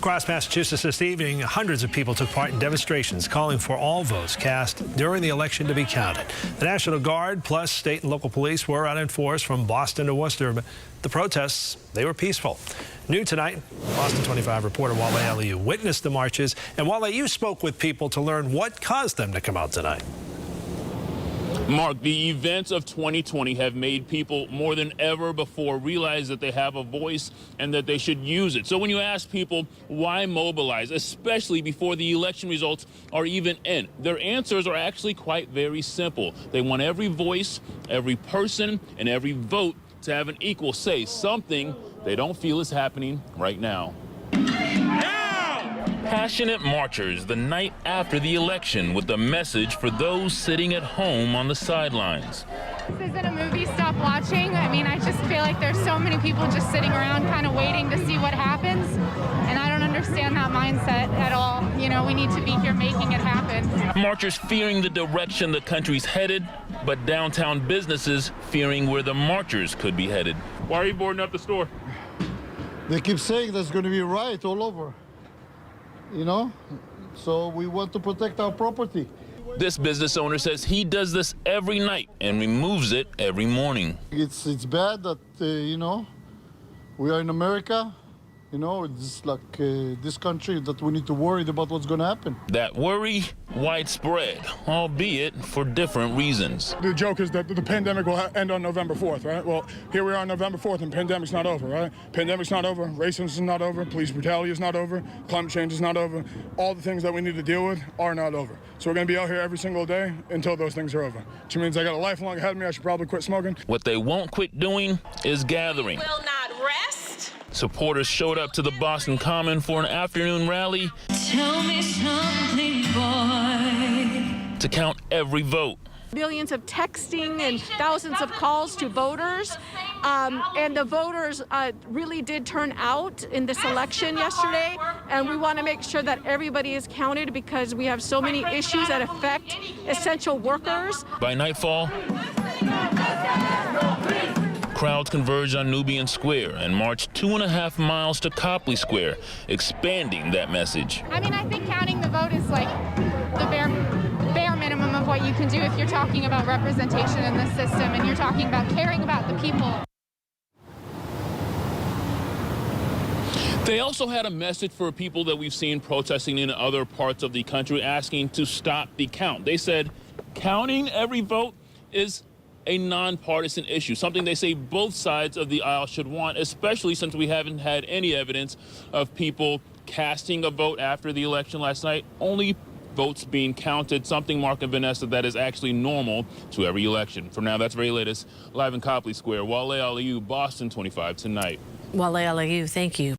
Across Massachusetts this evening, hundreds of people took part in demonstrations calling for all votes cast during the election to be counted. The National Guard plus state and local police were out in force from Boston to Worcester, but the protests, they were peaceful. New tonight, Boston 25 reporter Wale Aliu witnessed the marches, and Wale, you spoke with people to learn what caused them to come out tonight. Mark, the events of 2020 have made people more than ever before realize that they have a voice and that they should use it. So when you ask people why mobilize, especially before the election results are even in, their answers are actually quite very simple. They want every voice, every person, and every vote to have an equal say, something they don't feel is happening right now. Passionate marchers the night after the election with a message for those sitting at home on the sidelines. This isn't a movie, stop watching. I mean, I just feel like there's so many people just sitting around kind of waiting to see what happens. And I don't understand that mindset at all. You know, we need to be here making it happen. Marchers fearing the direction the country's headed, but downtown businesses fearing where the marchers could be headed. Why are you boarding up the store? They keep saying there's going to be a riot all over. You know, so we want to protect our property. This business owner says he does this every night and removes it every morning. It's bad that, you know, we are in America. You know, it's like this country that we need to worry about what's going to happen. That worry widespread, albeit for different reasons. The joke is that the pandemic will end on November 4th, right? Well, here we are on November 4th and pandemic's not over, right? Pandemic's not over, racism is not over, police brutality is not over, climate change is not over. All the things that we need to deal with are not over. So we're going to be out here every single day until those things are over. Which means I got a lifelong ahead of me, I should probably quit smoking. What they won't quit doing is gathering. Will not rest. Supporters showed up to the Boston Common for an afternoon rally. Tell me something, boy. To count every vote. Millions of texting and thousands of calls to voters. And the voters really did turn out in this election yesterday. And we want to make sure that everybody is counted because we have so many issues that affect essential workers. By nightfall, crowds converged on Nubian Square and marched 2.5 miles to Copley Square, expanding that message. I mean, I think counting the vote is like the bare minimum of what you can do if you're talking about representation in the system and you're talking about caring about the people. They also had a message for people that we've seen protesting in other parts of the country, asking to stop the count. They said counting every vote is a nonpartisan issue, something they say both sides of the aisle should want, especially since we haven't had any evidence of people casting a vote after the election last night, only votes being counted, something, Mark and Vanessa, that is actually normal to every election. For now, that's very latest. Live in Copley Square, Wale Aliu, Boston 25 tonight. Wale Aliu, thank you.